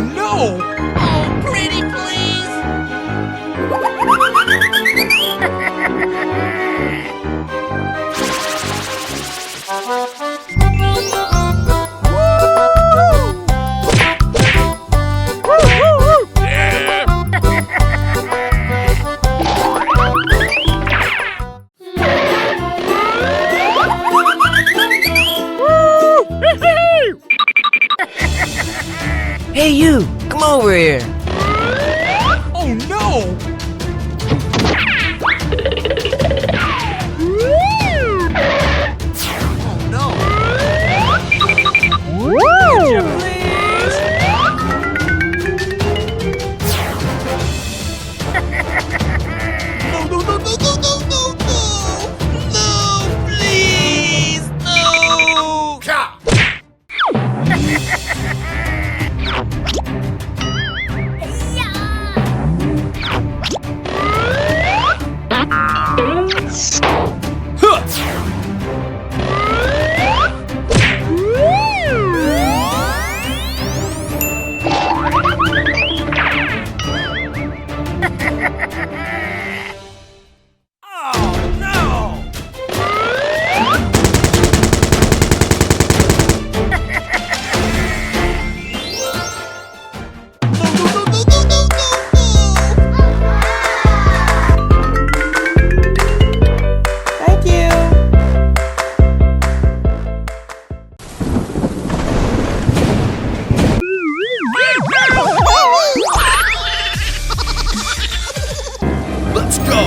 no! Oh, pretty please! Hey, you! Come over here! Oh no! No, no, no, no, no, no, no, no! No, please! No! Oh no! Thank you. Let's go!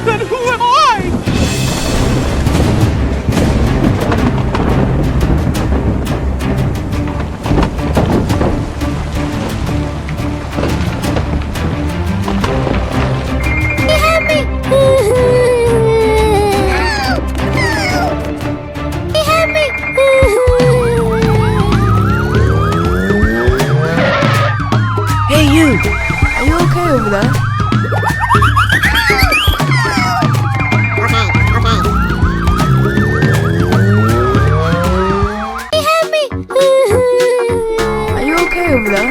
Then who am I? Hey, you! Are you okay over there? Are you okay over there?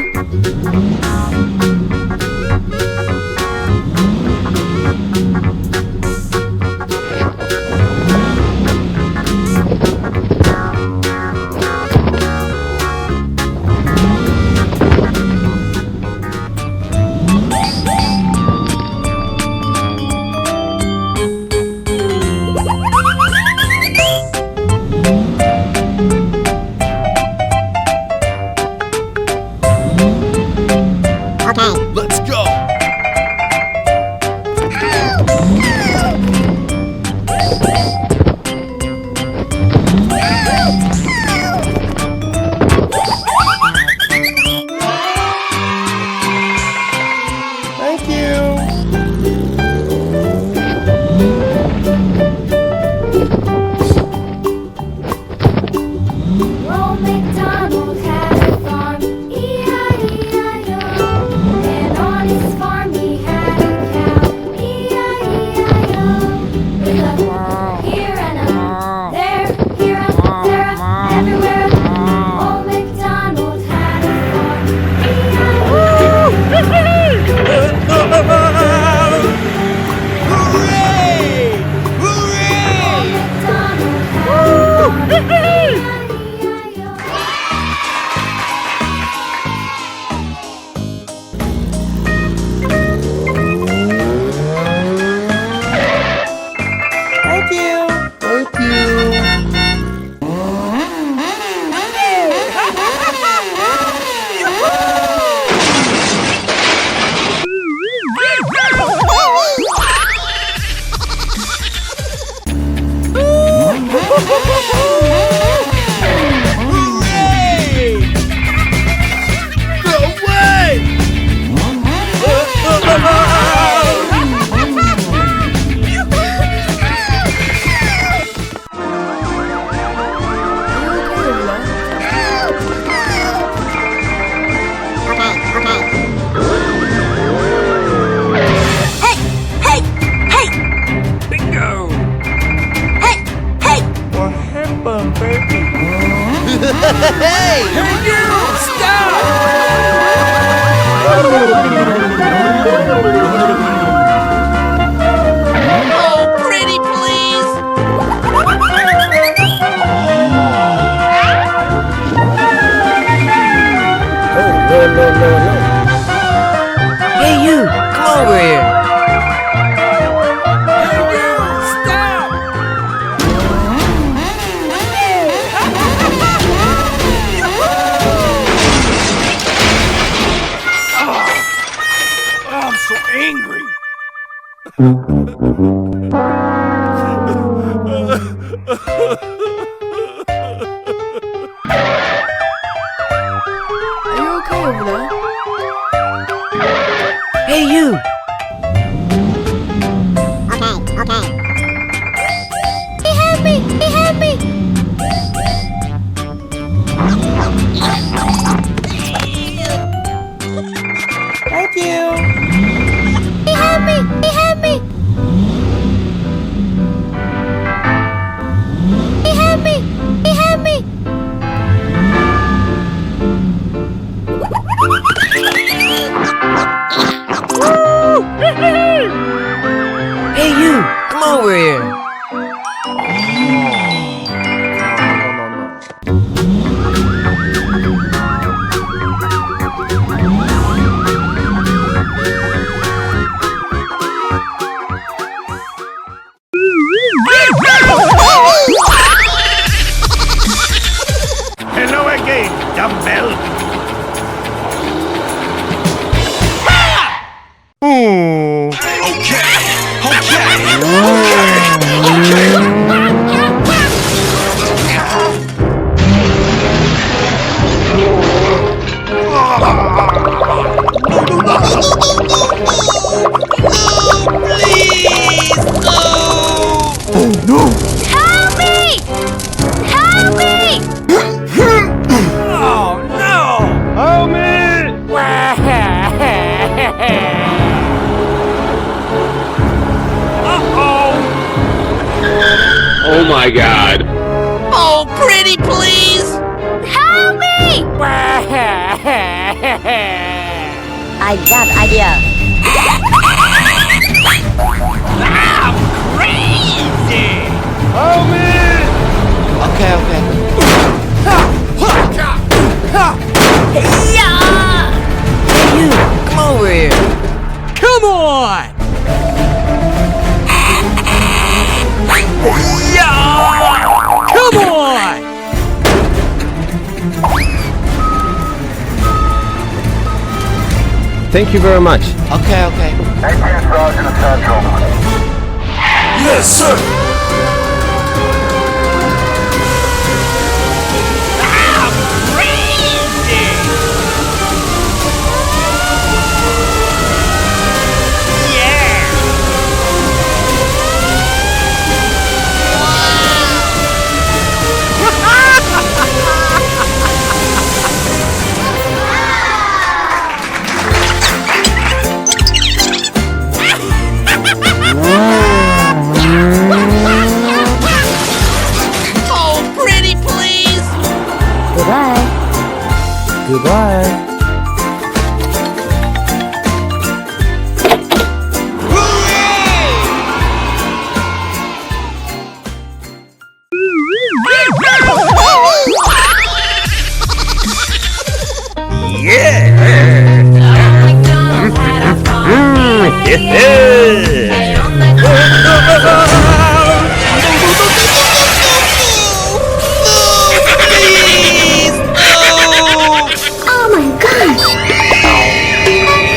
Hey you, come over here. I'm so angry. Are you okay over there? Hey you! He had me! He had me! Thank you. He had me! He had me! He had me! He had me! Hey you, come over here. Hello again, dumbbell. Help me! Help me! Oh no! Oh man! Oh my god. Oh, pretty please! Help me! I got idea. Crazy! Oh man! Okay, okay. Yeah! Hey you, come over here. Come on! Yeah! Come on! Thank you very much. Okay, okay. Yes, sir! Oh, pretty please! Goodbye. Goodbye.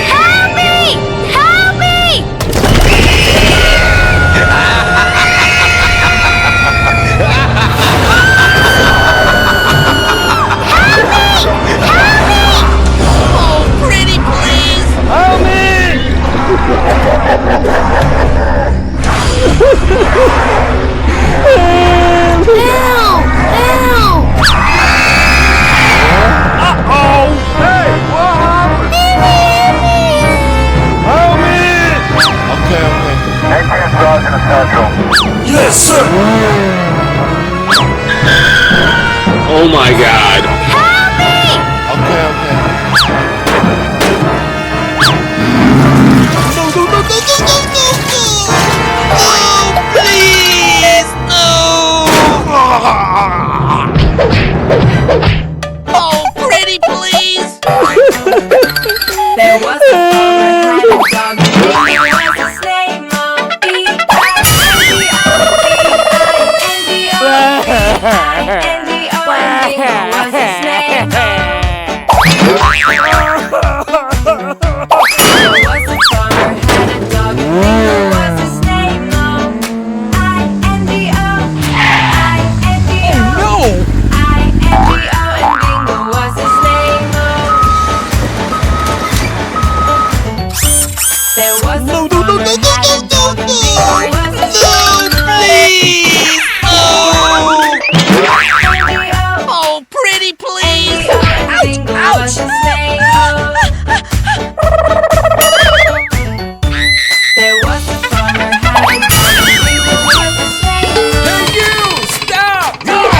Help me! Help me! Oh, pretty please! Oh man! was a farmer, had a dog, and Bingo was his name. I-N-D-O, I-N-D-O, No! I-N-D-O, and Bingo was his name. There was a farmer, had a dog, and Bingo was his No, name. please! No! I-N-D-O, Oh, pretty please! Bingo was his name. There was a farmer, had a dog, and Bingo was his name. Hey, you! Stop!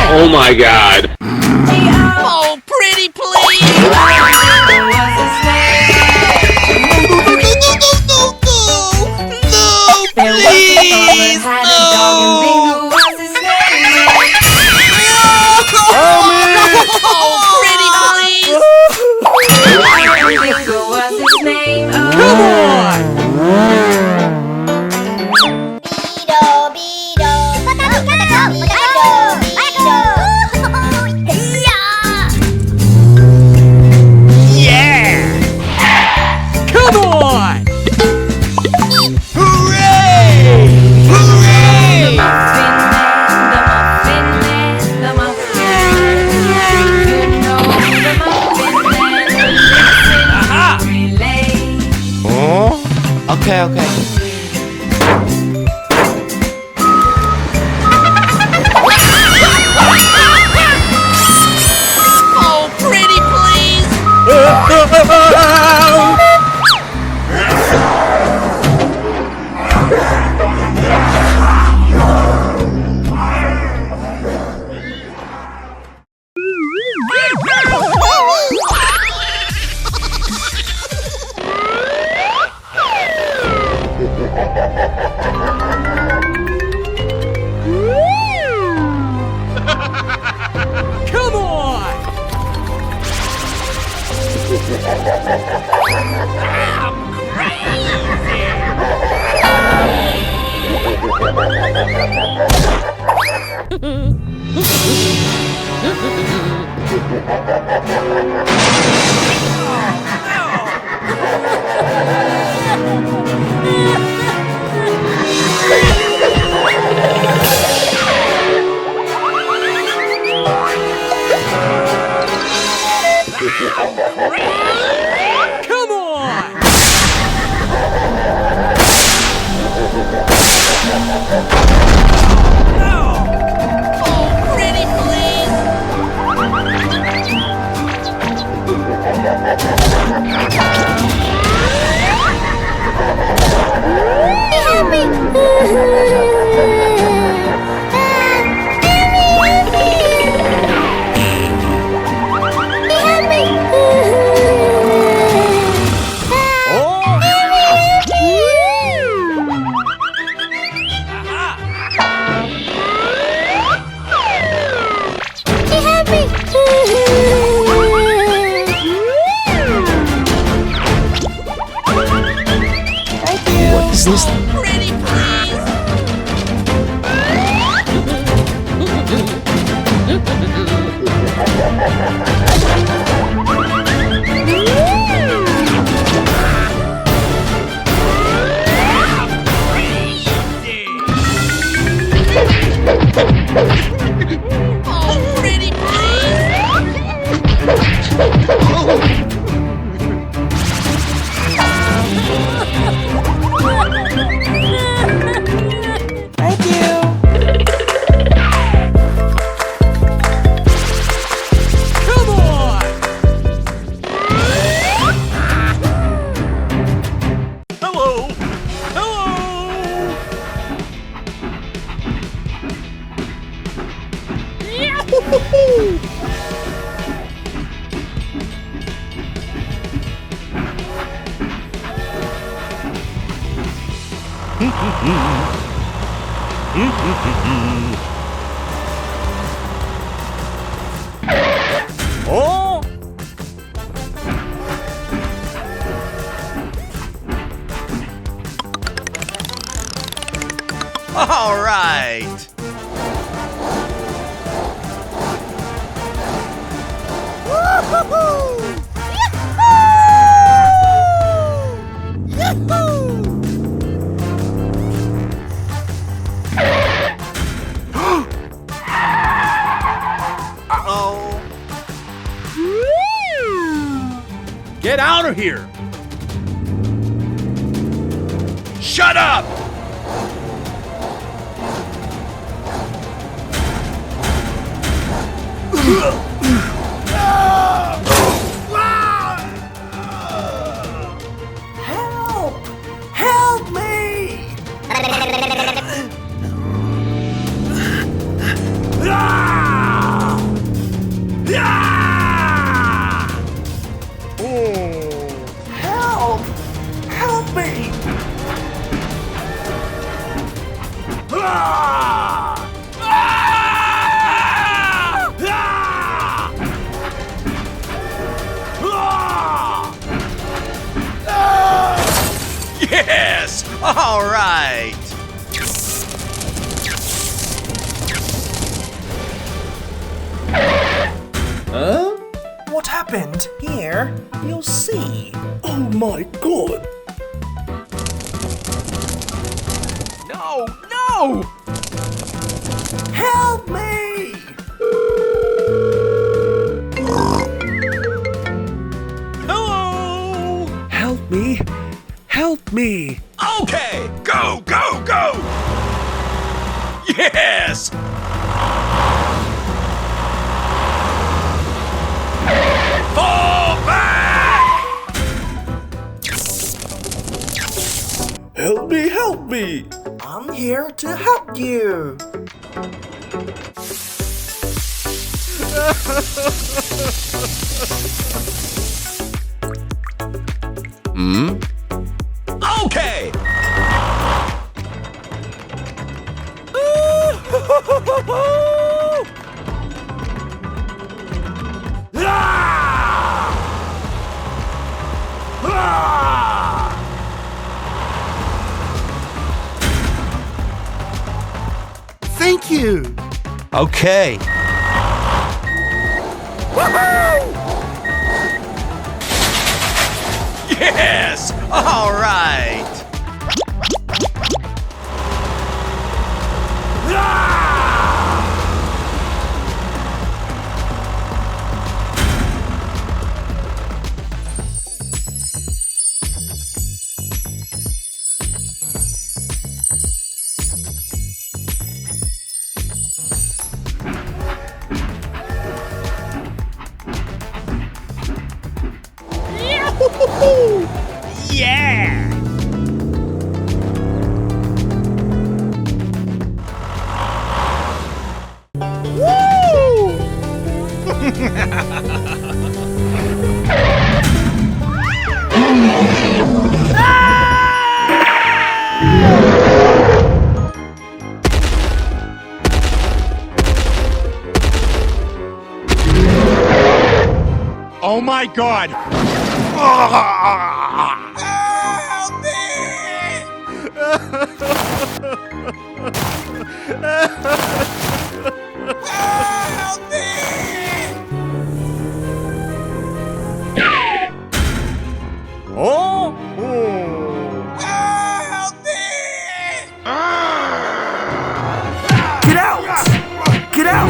Oh my god. Oh, pretty please! No, please! No! Oh, pretty please! Come on! Yeah! Come on! Hooray! Hooray! Okay, okay. Oh, pretty please! Come on! Come on! Oh, pretty please! What is this? Pretty please! Oh, pretty Thank you. Come on! Hello! Hello! Yahoo! Oh! All right! Woo-hoo-hoo! Get out of here! Shut up! Help! Help me! Help! Help me! Yes! All right! What happened? Here, you'll see. Oh my god! No! No! Help me! Hello! Help me! Help me! Okay! Go, go, go! Yes! Fall back! Help me! Help me! I'm here to help you! Okay! Thank you! Okay. Yes! All right! Yeah! Oh my god! Help me! Help me! Oh! Help me! Get out! Get out!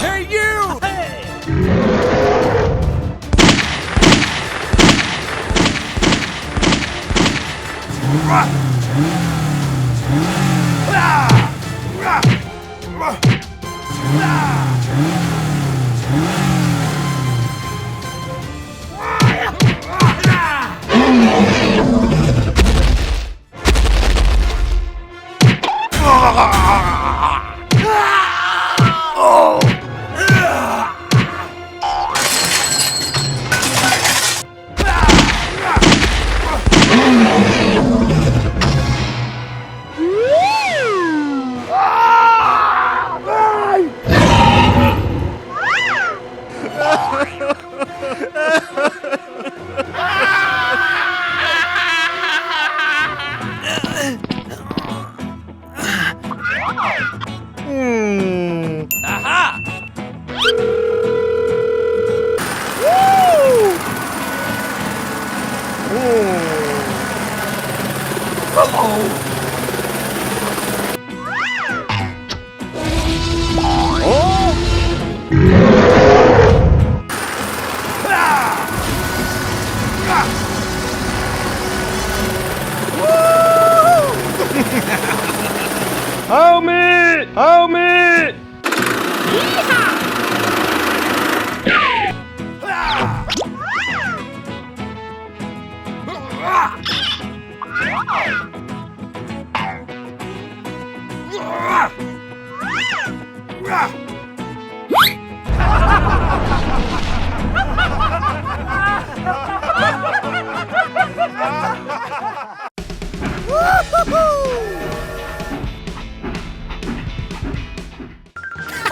Hey, you! Help me! Help me!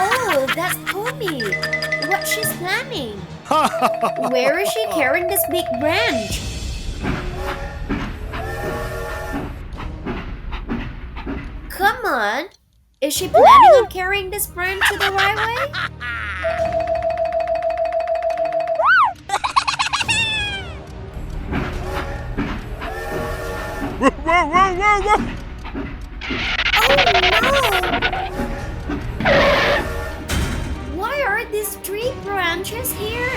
Oh, that's Tommy. What she's planning? Where is she carrying this big branch? Come on. Is she planning on carrying this branch to the right way? Whoa, whoa, whoa, whoa, whoa! Oh no! Why are these tree branches here?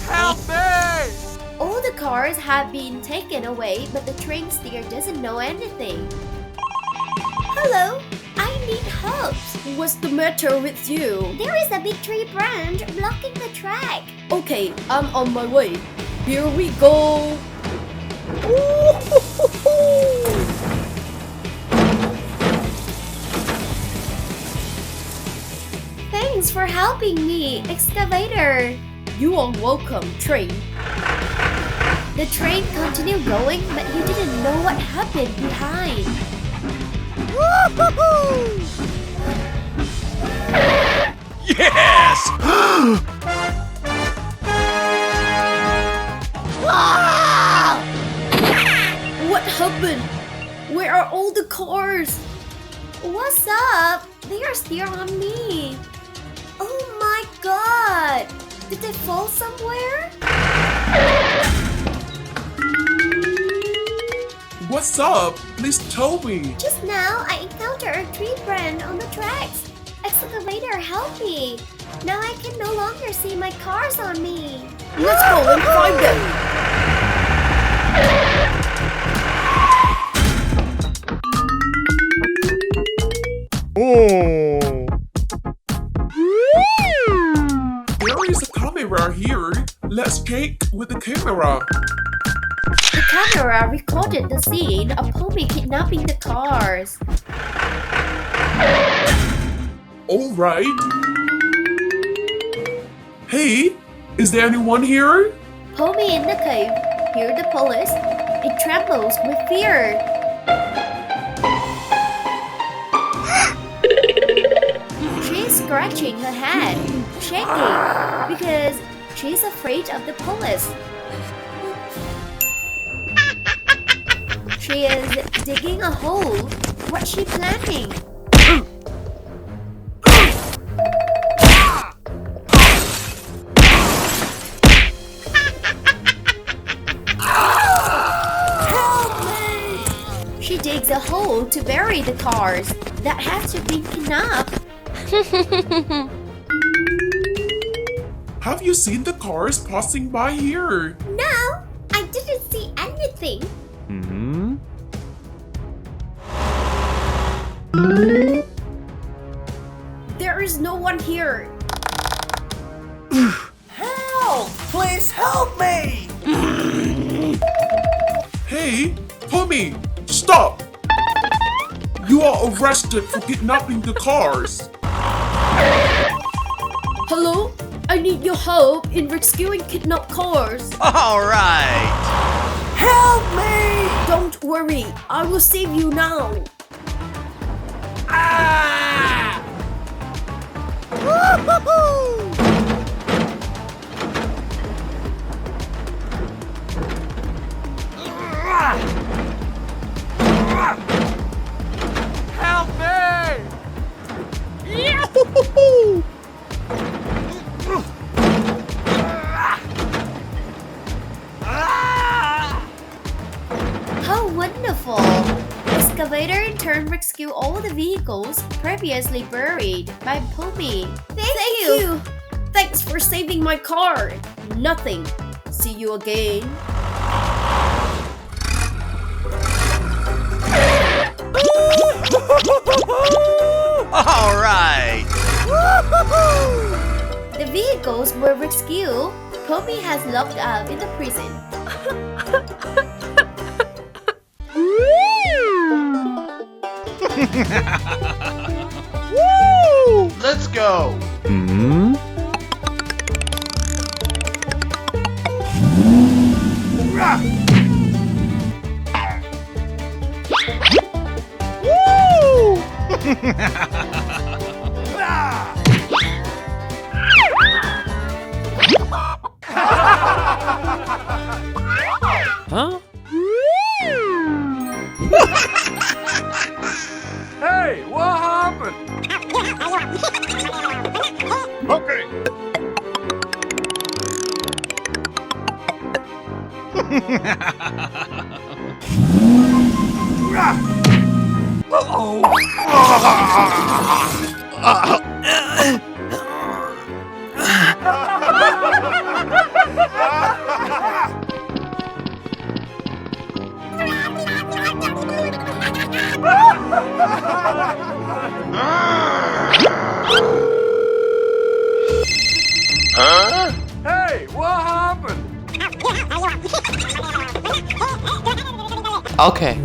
Help me! All the cars have been taken away, but the train steer doesn't know anything. Hello, I need help. What's the matter with you? There is a big tree branch blocking the track. Okay, I'm on my way. Here we go. Thanks for helping me, excavator. You are welcome, train. The train continued going, but he didn't know what happened behind. Yes! What happened? Where are all the cars? What's up? They are still on me. Oh my god! Did they fall somewhere? What's up? Please tell me. Just now, I encountered a tree branch on the tracks. Excavator, help me. Now I can no longer see my cars on me. Let's go and find them. Oh! There is a camera here. Let's check with the camera. The camera recorded the scene of Pommy kidnapping the cars. Alright. Hey, is there anyone here? Pommy in the cave, hear the police. It trembles with fear. She's scratching her head, shaking, because she's afraid of the police. She is digging a hole. What's she planning? She digs a hole to bury the cars that have to be kidnapped. Have you seen the cars passing by here? No, I didn't see anything. There is no one here. Help! Please help me! Hey, Tommy, stop! You are arrested for kidnapping the cars. Hello? I need your help in rescuing kidnapped cars. Alright! Help me! Don't worry, I will save you now. Help me! How wonderful! Excavator in turn rescue all the vehicles previously buried by Pomi. Thank you. Thanks for saving my car. Nothing. See you again. Alright! The vehicles were rescued. Pomi has locked up in the prison. Let's go! Huh? Hey, what happened? Okay. Hey, what happened? Okay.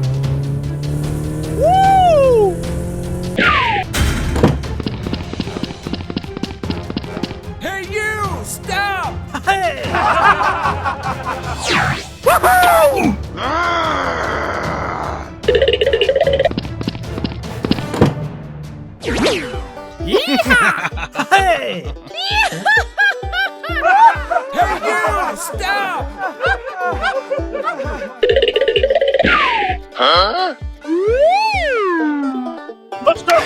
Hey, you! Stop! Hey! Hey, you! Stop! Let's go!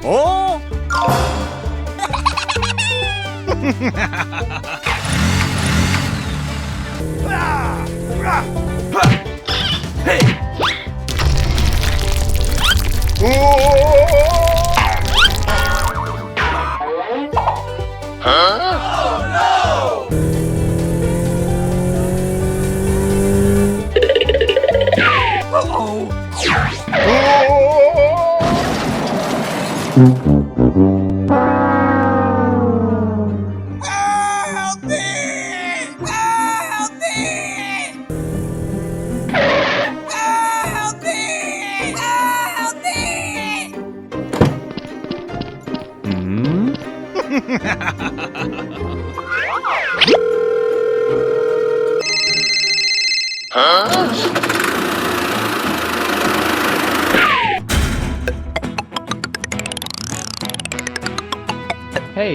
Oh! Hey! Help me! Help me! Help me! Help me!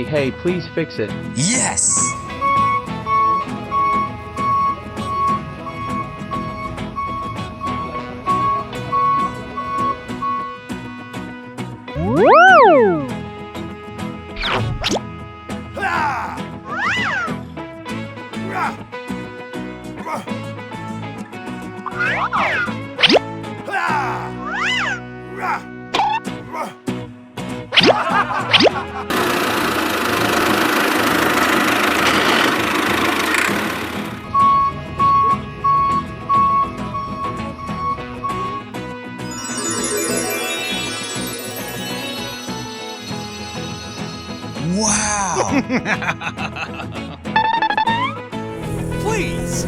Hey, please fix it. Yes! Wow. Please.